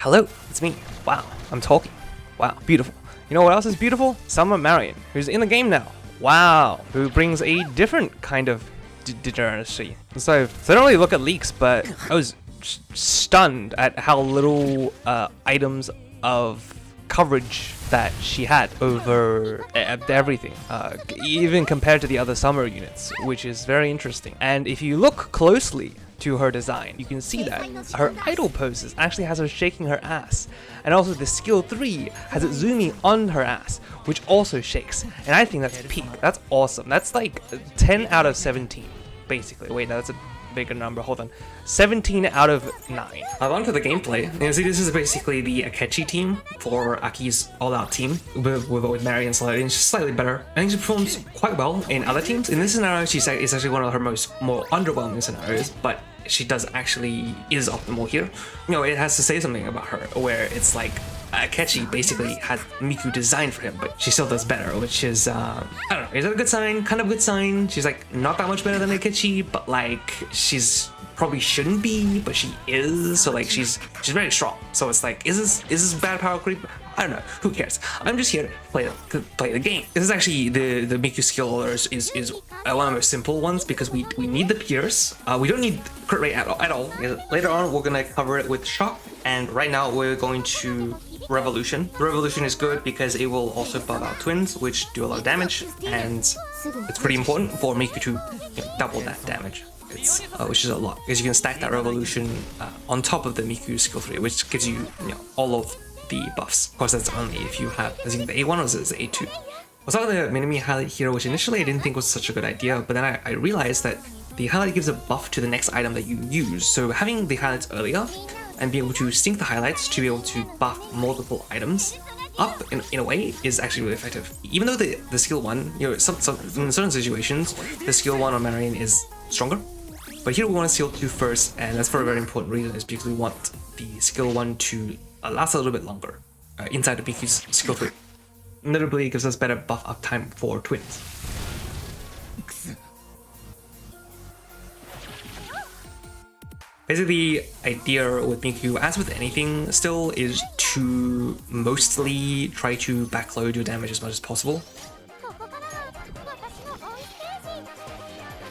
Hello, it's me. Wow, I'm talking. Wow, beautiful. You know what else is beautiful? Summer Marian, who's in the game now. Wow, who brings a different kind of degeneracy. So I don't really look at leaks, but I was stunned at how little items of coverage that she had over everything, even compared to the other summer units, which is very interesting. And if you look closely to her design, you can see that her idle poses actually has her shaking her ass, and also the skill 3 has it zooming on her ass, which also shakes, and I think that's peak. That's awesome. That's like 10 out of 17 basically. Wait, no, that's a bigger number, hold on. 17 out of 9. On to the gameplay. You see, this is basically the Akechi team for Aki's all-out team with Marian slightly. She's slightly better. I think she performs quite well in other teams. In this scenario, it's actually one of her more underwhelming scenarios, but she is optimal here. You know, it has to say something about her, where it's like Akechi basically had Miku designed for him, but she still does better, which is, I don't know, is that a good sign? Kind of a good sign. She's like not that much better than Akechi, but like she's probably shouldn't be, but she is, so like she's very strong. So it's like, is this bad power creep? I don't know, who cares? I'm just here to play the game. This is actually the Miku skill orders is one of the simple ones because we need the pierce. We don't need crit rate at all. Later on we're gonna cover it with shock, and right now we're going to revolution. The revolution is good because it will also buff out twins, which do a lot of damage, and it's pretty important for Miku to double that damage. Which is a lot, because you can stack that revolution on top of the Miku skill 3, which gives you, all of the buffs. Of course, that's only if you have, I think the A1 or the A2. I saw the Minami highlight here, which initially I didn't think was such a good idea, but then I realized that the highlight gives a buff to the next item that you use. So having the highlights earlier and being able to sync the highlights to be able to buff multiple items up in a way is actually really effective. Even though the skill 1, in certain situations, the skill 1 on Marian is stronger. But here we want to skill 2 first, and that's for a very important reason, is because we want the skill 1 to last a little bit longer inside of Miku's skill 3. Notably, it gives us better buff uptime for twins. Basically, the idea with Miku, as with anything still, is to mostly try to backload your damage as much as possible.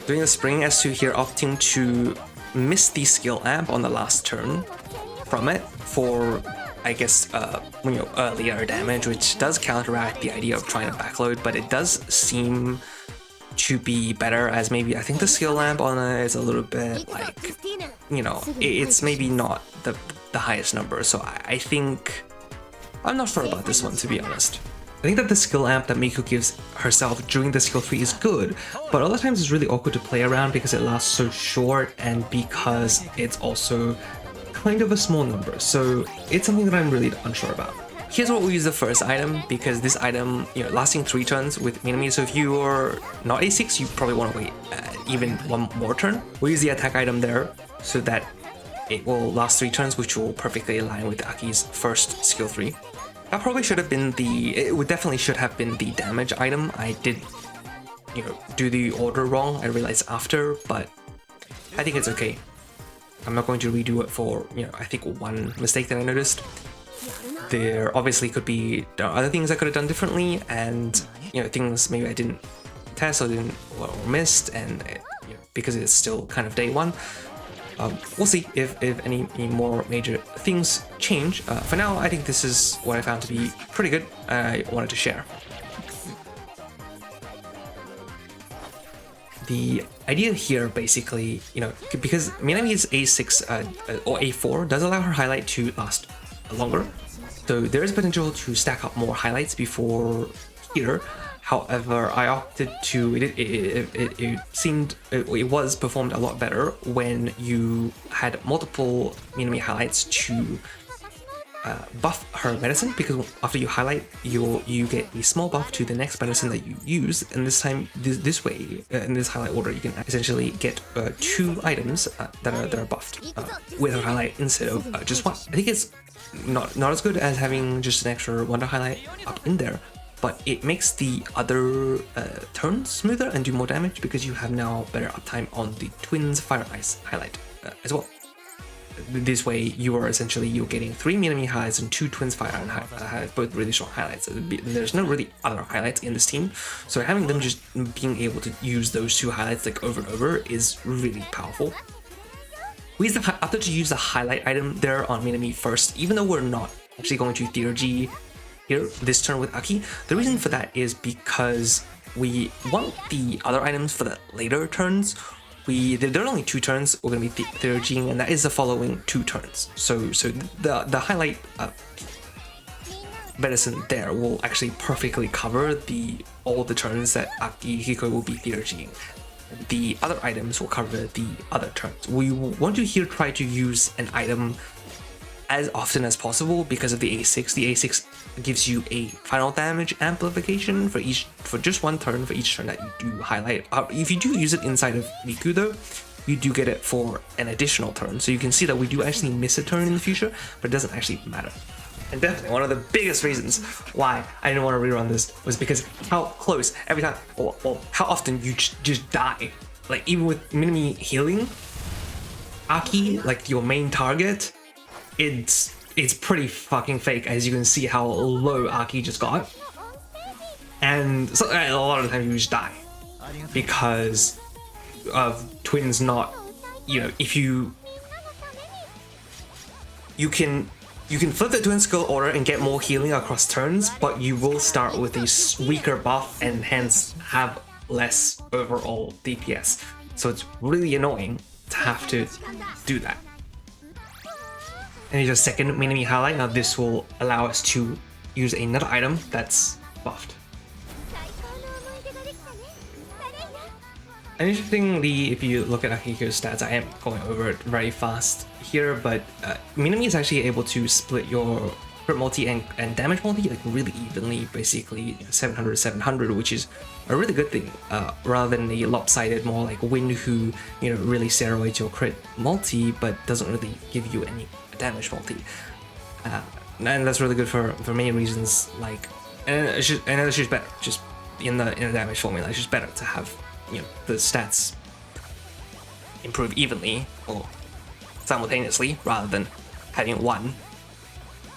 Doing the spring S2 here, opting to miss the skill amp on the last turn from it for, I guess, earlier damage, which does counteract the idea of trying to backload, but it does seem to be better, as maybe I think the skill amp on it is a little bit like, it's maybe not the highest number, so I think, I'm not sure about this one, to be honest. I think that the skill amp that Miku gives herself during the skill 3 is good, but other times it's really awkward to play around because it lasts so short and because it's also kind of a small number, so it's something that I'm really unsure about. Here's what we'll use the first item, because this item, lasting 3 turns with Minami, so if you're not A6, you probably want to wait even one more turn. We'll use the attack item there so that it will last 3 turns, which will perfectly align with Aki's first skill 3. That probably should have been definitely should have been the damage item. I did, do the order wrong, I realized after, but I think it's okay. I'm not going to redo it for, I think one mistake that I noticed. There obviously there are other things I could have done differently, and, things maybe I didn't test or missed, and because it's still kind of day 1. We'll see if any more major things change. For now, I think this is what I found to be pretty good. I wanted to share. The idea here, basically, because Minami's A6 or A4 does allow her highlight to last longer, so there is potential to stack up more highlights before here. However, I opted to, it was performed a lot better when you had multiple Minami highlights to buff her medicine, because after you highlight, you get a small buff to the next medicine that you use, and this time, this way, in this highlight order, you can essentially get 2 items that are buffed with her highlight instead of just 1. I think it's not as good as having just an extra wonder highlight up in there, but it makes the other turns smoother and do more damage because you have now better uptime on the Twins Fire Ice highlight as well. this way you're getting 3 Minami highlights and 2 Twins Fire Iron highlights, both really strong highlights. There's no really other highlights in this team, so having them just being able to use those 2 highlights like over and over is really powerful. We opted to use the highlight item there on Minami first, even though we're not actually going to Theurgy here this turn with Aki. The reason for that is because we want the other items for the later turns. There are only 2 turns we're going to be Theurgying, and that is the following 2 turns. So the highlight medicine there will actually perfectly cover all the turns that Aki Hiko will be Theurgying. The other items will cover the other turns. We want to here try to use an item as often as possible because of the A6. The A6 gives you a final damage amplification for just 1 turn for each turn that you do highlight. If you do use it inside of Miku though, you do get it for an additional turn. So you can see that we do actually miss a turn in the future, but it doesn't actually matter. And definitely one of the biggest reasons why I didn't want to rerun this was because how close every time, or how often you just die. Like even with Minami healing, Aki, like your main target, it's pretty fucking fake, as you can see how low Aki just got. And so a lot of the time you just die because of Twins not, if you can flip the Twin skill order and get more healing across turns, but you will start with a weaker buff and hence have less overall DPS. So it's really annoying to have to do that. And here's a second Minami highlight. Now this will allow us to use another item that's buffed. And interestingly, if you look at Akihiko's stats, I am going over it very fast here, but Minami is actually able to split your crit multi and damage multi like really evenly, basically 700-700, which is a really good thing, rather than the lopsided, more like Wind who really steroids your crit multi but doesn't really give you any damage multi. And that's really good for many reasons, like, and it's just better, just in the damage formula, it's just better to have the stats improve evenly or simultaneously rather than having one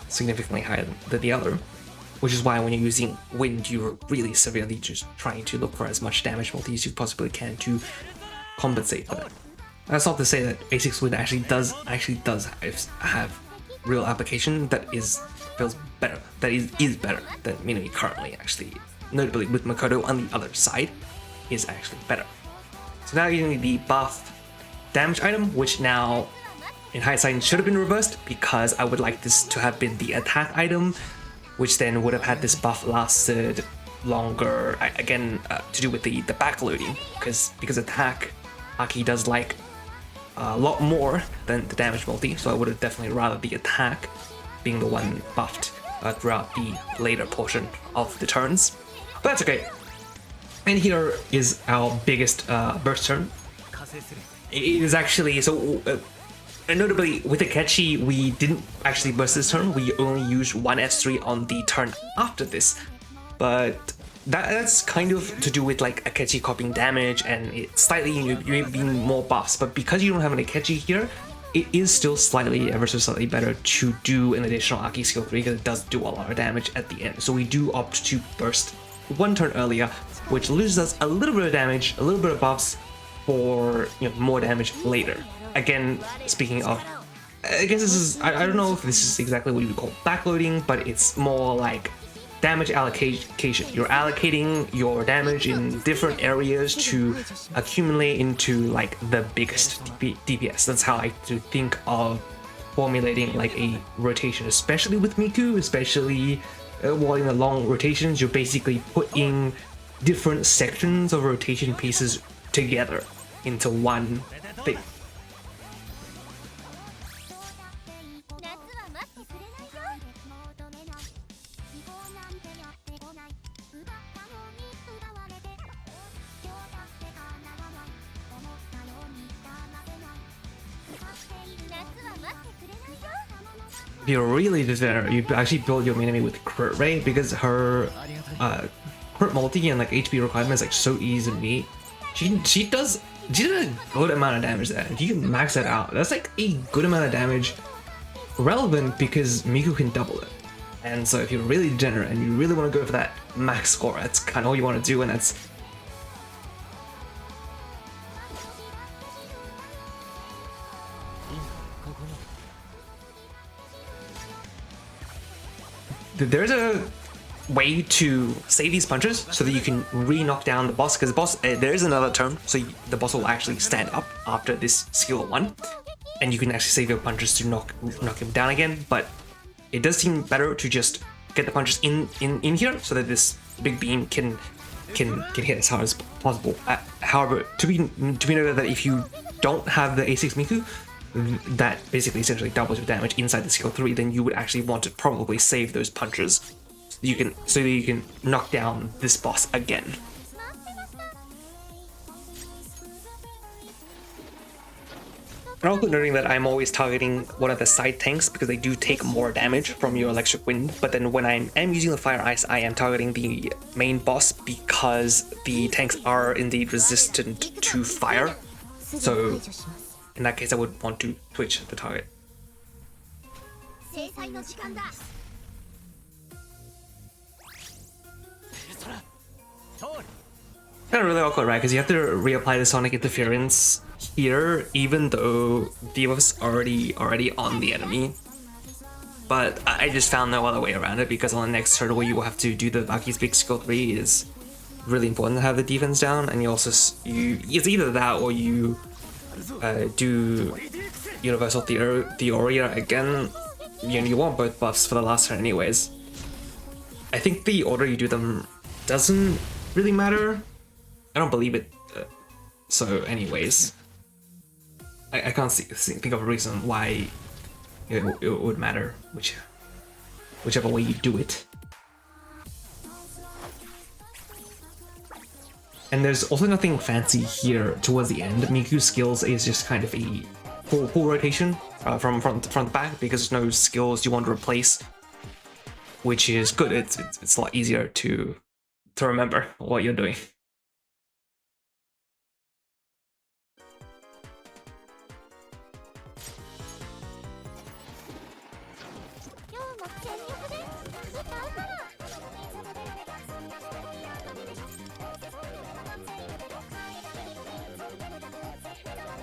significantly higher than the other, which is why when you're using Wind, you're really severely just trying to look for as much damage multi as you possibly can to compensate for that. That's not to say that A6 Wind actually does have real application that feels better, that is better than Minami currently, actually, notably with Makoto on the other side is actually better. So now using the buff damage item, which now in hindsight should have been reversed because I would like this to have been the attack item, which then would have had this buff lasted longer, again to do with the backloading, because attack Aki does like a lot more than the damage multi, so I would have definitely rather the attack being the one buffed throughout the later portion of the turns, but that's okay. And here is our biggest burst turn. It is actually, and notably with Akechi, we didn't actually burst this turn, we only used 1 S3 on the turn after this. But that's kind of to do with like Akechi copying damage and it slightly you being more buffs, but because you don't have an Akechi here, it is still ever so slightly better to do an additional Aki skill 3 because it does do a lot of damage at the end. So we do opt to burst 1 turn earlier, which loses us a little bit of damage, a little bit of buffs for more damage later. Again, speaking of, I guess this is, I don't know if this is exactly what you would call backloading, but it's more like damage allocation. You're allocating your damage in different areas to accumulate into like the biggest DPS. That's how I think of formulating like a rotation, especially with Miku, especially while in the long rotations, you're basically putting different sections of rotation pieces together into one thing. If you're really degenerate, you actually build your Minami with crit rate because her crit multi and like HP requirement is like so easy to meet. She does you did a good amount of damage there. If you can max that out, that's like a good amount of damage. Relevant because Miku can double it. And so if you're really degenerate and you really want to go for that max score, that's kind of all you want to do, and that's... There's a way to save these punches so that you can re-knock down the boss, because the boss, there is another turn, so the boss will actually stand up after this skill 1, and you can actually save your punches to knock him down again. But it does seem better to just get the punches in here so that this big beam can hit as hard as possible. However, to be noted that if you don't have the A6 Miku, that basically essentially doubles your damage inside the skill 3, then you would actually want to probably save those punches so that you can knock down this boss again. And also noting that I'm always targeting one of the side tanks because they do take more damage from your electric wind, but then when I am using the fire ice, I am targeting the main boss because the tanks are indeed resistant to fire. So in that case, I would want to switch the target. Kind of really awkward, right? Because you have to reapply the sonic interference here, even though Diva's already on the enemy. But I just found no other way around it, because on the next turn where you will have to do the Aki's big skill 3 is really important to have the defense down, and you also it's either that or you do Universal Theoria again. You want both buffs for the last turn anyways. I think the order you do them doesn't really matter. I don't believe it. So anyways, I can't think of a reason why it would matter whichever way you do it. And there's also nothing fancy here towards the end. Miku's skills is just kind of a full rotation from front to back, because there's no skills you want to replace, which is good. It's a lot easier to remember what you're doing.